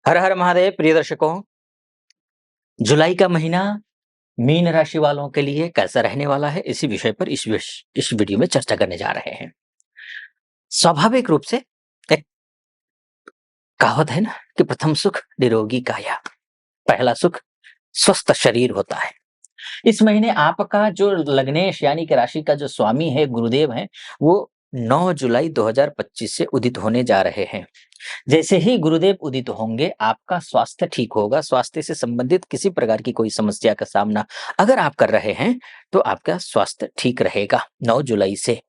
हर हर महादेव प्रिय दर्शकों। जुलाई का महीना मीन राशि वालों के लिए कैसा रहने वाला है, इसी विषय पर इस वीडियो में चर्चा करने जा रहे हैं। स्वाभाविक रूप से एक कहावत है ना कि प्रथम सुख निरोगी काया, पहला सुख स्वस्थ शरीर होता है। इस महीने आपका जो लग्नेश यानी कि राशि का जो स्वामी है, गुरुदेव हैं, वो 9 जुलाई 2025 से उदित होने जा रहे हैं। जैसे ही गुरुदेव उदित होंगे, आपका स्वास्थ्य ठीक होगा। स्वास्थ्य से संबंधित किसी प्रकार की कोई समस्या का सामना अगर आप कर रहे हैं, तो आपका स्वास्थ्य ठीक रहेगा 9 जुलाई से।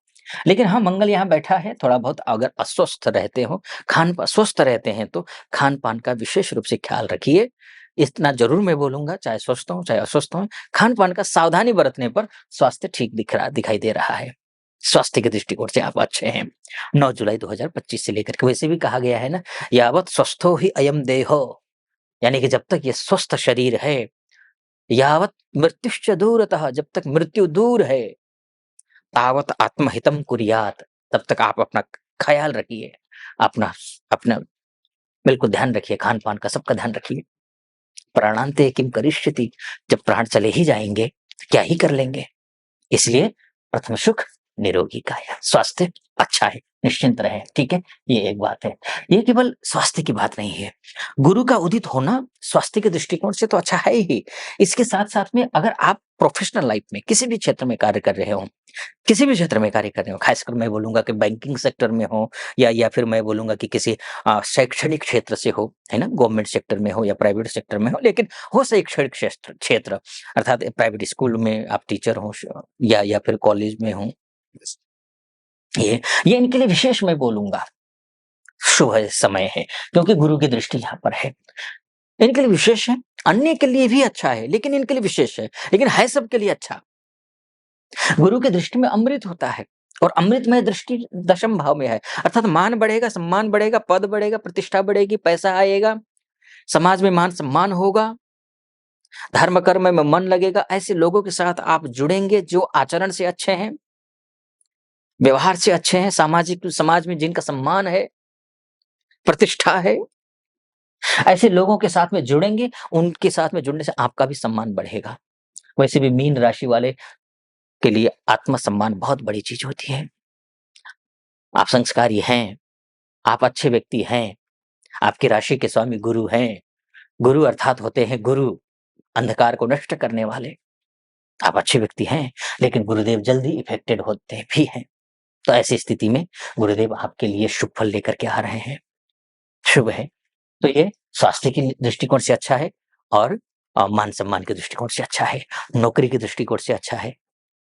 लेकिन हाँ, मंगल यहाँ बैठा है, थोड़ा बहुत अगर अस्वस्थ रहते हो, स्वस्थ रहते हैं, तो खान-पान का विशेष रूप से ख्याल रखिए। इतना ज़रूर मैं बोलूँगा, चाहे स्वस्थ हों, चाहे अस्वस्थ हों, खान-पान का सावधानी बरतने पर स्वास्थ्य ठीक दिखाई दे रहा है। स्वास्थ्य के दृष्टिकोण से आप अच्छे हैं। 9 जुलाई 2025 से लेकर के वैसे भी कहा गया है ना, यावत् स्वस्थो हि अयम देहो, यानी कि जब तक ये स्वस्थ शरीर है, यावत् मृत्युश्च दूरतः, जब तक मृत्यु दूर है, तावत् आत्महितम कुर्यात्, तब तक आप अपना ख्याल रखिए, अपना अपना बिल्कुल ध्यान रखिए, खान-पान का सबका ध्यान रखिए। प्राणान्ते किम करिष्यति, जब प्राण चले ही जाएँगे, क्या ही कर लेंगे? इसलिए प्रथम सुख निरोगी काया, स्वास्थ्य अच्छा है, निश्चिंत रहें, ठीक है? ये एक बात है। ये केवल स्वास्थ्य की बात नहीं है। गुरु का उदित होना स्वास्थ्य के दृष्टिकोण से तो अच्छा है ही। इसके साथ-साथ में अगर आप प्रोफेशनल लाइफ में किसी भी क्षेत्र में कार्य कर रहे हो, किसी भी क्षेत्र में कार्य कर रहे हो, खासकर मैं बोलूँगा कि बैंकिंग सेक्टर में हो, या फिर मैं बोलूँगा कि किसी शैक्षणिक क्षेत्र से हो, है ना? गवर्नमेंट सेक्टर में हो या प्राइवेट सेक्टर में हो, लेकिन हो शैक्षणिक क्षेत्र क्षेत्र अर्थात प्राइवेट स्कूल में आप टीचर हो, या फिर कॉलेज में हो, ये इनके लिए विशेष मैं बोलूँगा शुभ समय है, क्योंकि गुरु की दृष्टि यहाँ पर है। इनके लिए विशेष है, अन्य के लिए भी अच्छा है, लेकिन इनके लिए विशेष है, लेकिन है सबके लिए अच्छा। गुरु की दृष्टि में अमृत होता है, और अमृतमय दृष्टि दशम भाव में है, अर्थात मान बढ़ेगा, सम्मान बढ़ेगा, पद बढ़ेगा, प्रतिष्ठा बढ़ेगी, पैसा आएगा, समाज में मान सम्मान होगा, धर्म कर्म में मन लगेगा। ऐसे लोगों के साथ आप जुड़ेंगे जो आचरण से अच्छे हैं, व्यवहार से अच्छे हैं, सामाजिक समाज में जिनका सम्मान है, प्रतिष्ठा है, ऐसे लोगों के साथ में जुड़ेंगे, उनके साथ में जुड़ने से आपका भी सम्मान बढ़ेगा। वैसे भी मीन राशि वाले के लिए आत्मसम्मान बहुत बड़ी चीज होती है। आप संस्कारी हैं, आप अच्छे व्यक्ति हैं, आपकी राशि के स्वामी गुरु हैं। गुरु अर्थात होते हैं गुरु, अंधकार को नष्ट करने वाले। आप अच्छे व्यक्ति हैं, लेकिन गुरुदेव जल्दी इफेक्टेड होते भी हैं। तो ऐसी स्थिति में गुरुदेव आपके लिए शुभ फल लेकर के आ रहे हैं, शुभ है। तो ये स्वास्थ्य की दृष्टिकोण से अच्छा है, और मान सम्मान के दृष्टिकोण से अच्छा है, नौकरी के दृष्टिकोण से अच्छा है।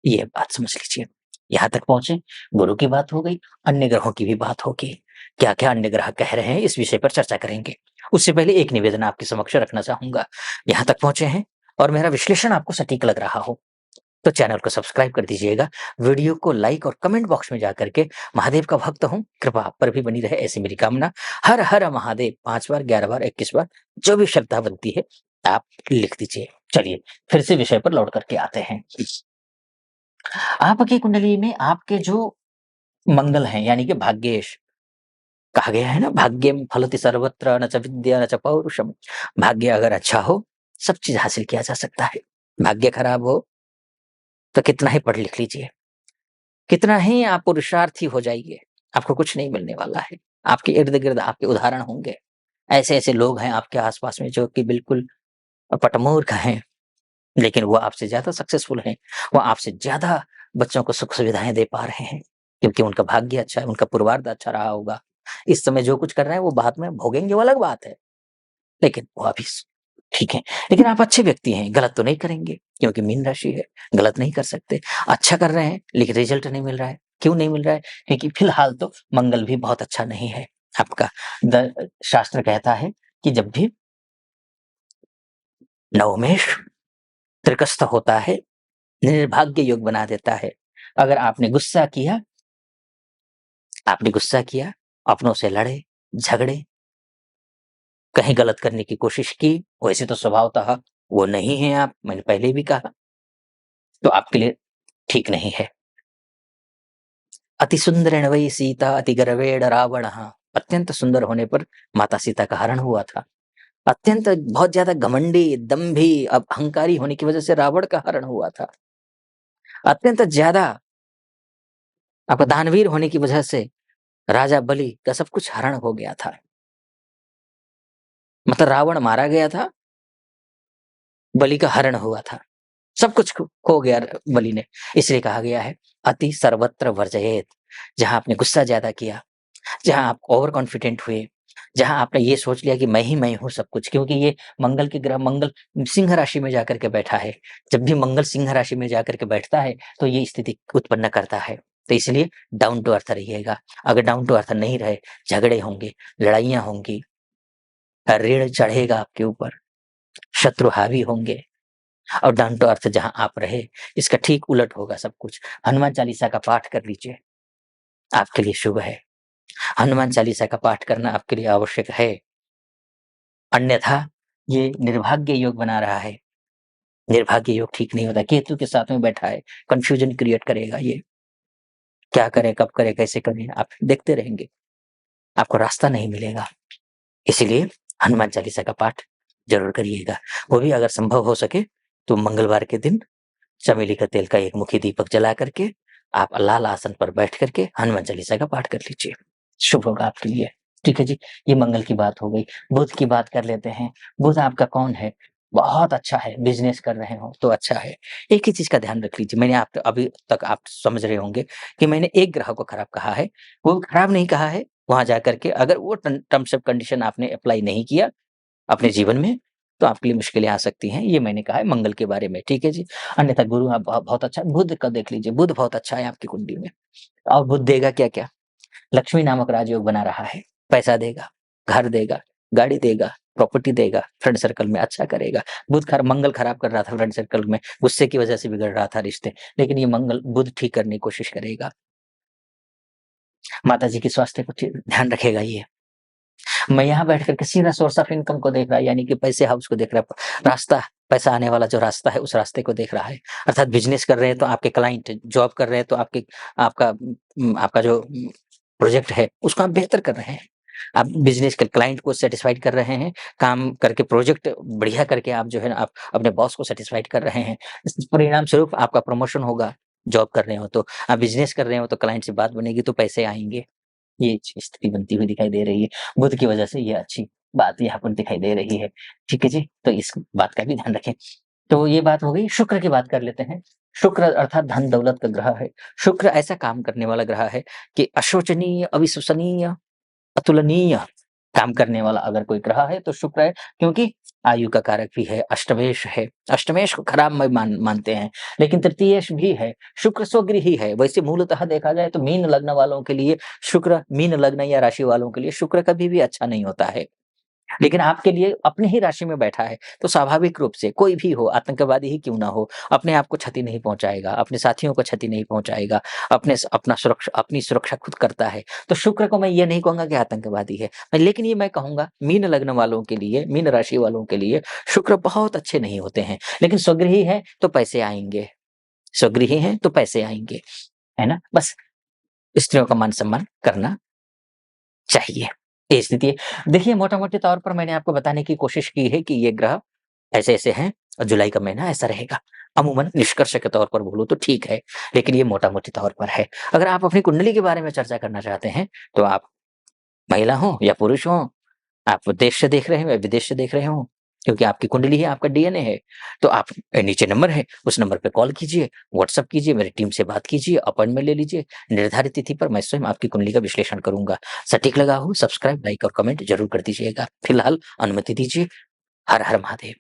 ये बात समझ लीजिए। यहाँ तक पहुंचे, गुरु की बात हो गई, अन्य ग्रहों की भी बात होगी। क्या-क्या अन्य ग्रह कह रहे हैं, इस विषय पर चर्चा करेंगे। उससे पहले एक निवेदन आपके समक्ष रखना चाहूँगा। यहाँ तक पहुँचे हैं और मेरा विश्लेषण आपको सटीक लग रहा हो, तो चैनल को सब्सक्राइब कर दीजिएगा। वीडियो को लाइक और कमेंट बॉक्स में जाकर के महादेव का भक्त हूँ, कृपा आप पर भी बनी रहे, ऐसी मेरी कामना। हर हर महादेव 5 बार, 11 बार, 21 बार, जो भी श्रद्धा बनती है आप लिख दीजिए। चलिए फिर से विषय पर लौट करके आते हैं। आपकी कुंडली में आपके जो मंगल हैं, यानी कि भाग्येश, कहा गया है ना, भाग्यम फलति सर्वत्र न च विद्या न च पौरुषम। भाग्य अगर अच्छा हो, सब चीज हासिल किया जा सकता है। भाग्य खराब हो तो कितना ही पढ़ लिख लीजिए, कितना ही आप पुरुषार्थी हो जाइए, आपको कुछ नहीं मिलने वाला है। आपके इर्द गिर्द आपके उदाहरण होंगे, ऐसे ऐसे लोग हैं आपके आसपास में जो कि बिल्कुल पटमूर्ख हैं, लेकिन वो आपसे ज्यादा सक्सेसफुल हैं। वो आपसे ज्यादा बच्चों को सुख सुविधाएं दे पा रहे हैं, क्योंकि उनका भाग्य अच्छा है, उनका पूर्वार्ध अच्छा रहा होगा। इस समय जो कुछ कर रहे हैं वो बाद में भोगेंगे, वो अलग बात है, लेकिन वो अभी ठीक है। लेकिन आप अच्छे व्यक्ति हैं, गलत तो नहीं करेंगे, क्योंकि मीन राशि है, गलत नहीं कर सकते। अच्छा कर रहे हैं, लेकिन रिजल्ट नहीं मिल रहा है। क्यों नहीं मिल रहा है? क्योंकि फिलहाल तो मंगल भी बहुत अच्छा नहीं है आपका। शास्त्र कहता है कि जब भी नवमेश त्रिकस्थ होता है, निर्भाग्य योग बना देता है। अगर आपने गुस्सा किया, अपनों से लड़े, झगड़े, कहीं गलत करने की कोशिश की, वैसे तो स्वभावतः वो नहीं है आप, मैंने पहले भी कहा, तो आपके लिए ठीक नहीं है। अति सुंदरेण वै सीता अति गर्वेण रावणः, अत्यंत सुंदर होने पर माता सीता का हरण हुआ था। अत्यंत बहुत ज्यादा घमंडी, दम्भी, अब अहंकारी होने की वजह से रावण का हरण हुआ था। अत्यंत ज्यादा आपका दानवीर होने की वजह से राजा बलि का सब कुछ हरण हो गया था। मतलब रावण मारा गया था, बलि का हरण हुआ था, सब कुछ खो गया बलि ने। इसलिए कहा गया है अति सर्वत्र वर्जयेत। जहां आपने गुस्सा ज्यादा किया, जहां आप ओवर कॉन्फिडेंट हुए, जहां आपने ये सोच लिया कि मैं हूं सब कुछ, क्योंकि ये मंगल के ग्रह, मंगल सिंह राशि में जाकर के बैठा है। जब भी मंगल सिंह राशि में जाकर के बैठता है तो ये स्थिति उत्पन्न करता है। तो इसलिए डाउन टू अर्थ रहिएगा। अगर डाउन टू अर्थ नहीं रहे, झगड़े होंगे, लड़ाइयां होंगी, ऋण चढ़ेगा आपके ऊपर, शत्रु हावी होंगे। और डाउन टू अर्थ जहां आप रहे, इसका ठीक उलट होगा सब कुछ। हनुमान चालीसा का पाठ कर लीजिए, आपके लिए शुभ है। हनुमान चालीसा का पाठ करना आपके लिए आवश्यक है। अन्यथा ये निर्भाग्य योग बना रहा है। निर्भाग्य योग ठीक नहीं होता, केतु के साथ में बैठा है, कंफ्यूजन क्रिएट करेगा ये। क्या करें, कब करें, कैसे करें, आप देखते रहेंगे, आपको रास्ता नहीं मिलेगा। इसीलिए हनुमान चालीसा का पाठ जरूर करिएगा। वो भी अगर संभव हो सके तो मंगलवार के दिन चमेली का तेल का एक मुखी दीपक जला करके आप लाल आसन पर बैठ करके हनुमान चालीसा का पाठ कर लीजिए, शुभ होगा आपके लिए। ठीक है जी, ये मंगल की बात हो गई। बुध की बात कर लेते हैं। बुध आपका कौन है? बहुत अच्छा है, बिजनेस कर रहे हो तो अच्छा है। एक ही चीज का ध्यान रख लीजिए, मैंने आप अभी तक आप समझ रहे होंगे कि मैंने एक ग्रह को खराब कहा है, वो खराब नहीं कहा है। वहां जाकर के अगर वो टर्म्स एंड कंडीशन आपने अप्लाई नहीं किया अपने जीवन में, तो आपके लिए मुश्किलें आ सकती हैं। ये मैंने कहा है मंगल के बारे में, ठीक है जी। अन्यथा गुरु आप बहुत अच्छा, बुध का देख लीजिए, बुध बहुत अच्छा है आपकी कुंडली में। और बुध देगा क्या क्या? लक्ष्मी नामक राजयोग बना रहा है, पैसा देगा, घर देगा, गाड़ी देगा, प्रॉपर्टी देगा, फ्रेंड सर्कल में अच्छा करेगा। मंगल खराब कर रहा था फ्रेंड सर्कल में, गुस्से की वजह से बिगड़ रहा था रिश्ते, लेकिन ये मंगल बुध ठीक करने की कोशिश करेगा। माता जी के स्वास्थ्य को ध्यान रखेगा ये। मैं यहाँ बैठ करके सीधा सोर्स ऑफ इनकम को देख रहा है, यानी कि पैसे हाउस को देख रहा है, रास्ता, पैसा आने वाला जो रास्ता है उस रास्ते को देख रहा है। अर्थात बिजनेस कर रहे हैं तो आपके क्लाइंट, जॉब कर रहे हैं तो आपका जो प्रोजेक्ट है उसको आप बेहतर कर रहे हैं। आप बिजनेस के क्लाइंट को सेटिस्फाइड कर रहे हैं, काम करके प्रोजेक्ट बढ़िया करके आप जो है ना आप अपने बॉस को सेटिस्फाइड कर रहे हैं। इस परिणाम स्वरूप आपका प्रमोशन होगा। जॉब कर रहे हो तो, आप बिजनेस कर रहे हो तो क्लाइंट से बात बनेगी तो पैसे आएंगे। ये स्थिति बनती हुई दिखाई दे रही है। बुध की वजह से ये अच्छी बात यहाँ पर दिखाई दे रही है। ठीक है जी, तो इस बात का भी ध्यान रखें। तो ये बात हो गई। शुक्र की बात कर लेते हैं। शुक्र अर्थात धन दौलत का ग्रह है। शुक्र ऐसा काम करने वाला ग्रह है कि अशोचनीय, अविश्वसनीय, अतुलनीय काम करने वाला अगर कोई ग्रह है तो शुक्र है, क्योंकि आयु का कारक भी है, अष्टमेश है। अष्टमेश को खराब मानते हैं, लेकिन तृतीयेश भी है। शुक्र स्वगृही है। वैसे मूलतः देखा जाए तो मीन लग्न वालों के लिए शुक्र, मीन लग्न या राशि वालों के लिए शुक्र कभी भी अच्छा नहीं होता है। लेकिन आपके लिए अपनी ही राशि में बैठा है, तो स्वाभाविक रूप से कोई भी हो, आतंकवादी ही क्यों ना हो, अपने आप को क्षति नहीं पहुँचाएगा, अपने साथियों को क्षति नहीं पहुँचाएगा, अपनी सुरक्षा खुद करता है। तो शुक्र को मैं ये नहीं कहूँगा कि आतंकवादी है, लेकिन ये मैं कहूँगा मीन लग्न वालों के लिए, मीन राशि वालों के लिए शुक्र बहुत अच्छे नहीं होते हैं। लेकिन स्वगृही है तो पैसे आएँगे, स्वगृही हैं तो पैसे आएँगे, है ना? बस स्त्रियों का मान-सम्मान करना चाहिए। ये स्थिति है। देखिए, मोटा-मोटे तौर पर मैंने आपको बताने की कोशिश की है कि ये ग्रह ऐसे-ऐसे हैं और जुलाई का महीना ऐसा रहेगा। अमूमन निष्कर्ष के तौर पर बोलूँ तो ठीक है, लेकिन ये मोटा-मोटी तौर पर है। अगर आप अपनी कुंडली के बारे में चर्चा करना चाहते हैं, तो आप महिला हो या पुरुष हो, आप देश से देख रहे हो या विदेश से देख रहे हो, क्योंकि आपकी कुंडली है, आपका डीएनए है, तो आप नीचे नंबर है, उस नंबर पे कॉल कीजिए, व्हाट्सएप कीजिए, मेरी टीम से बात कीजिए, अपॉइंटमेंट ले लीजिए। निर्धारित तिथि पर मैं स्वयं आपकी कुंडली का विश्लेषण करूँगा। सटीक लगा हो, सब्सक्राइब, लाइक और कमेंट ज़रूर कर दीजिएगा। फिलहाल अनुमति दीजिए। हर हर महादेव।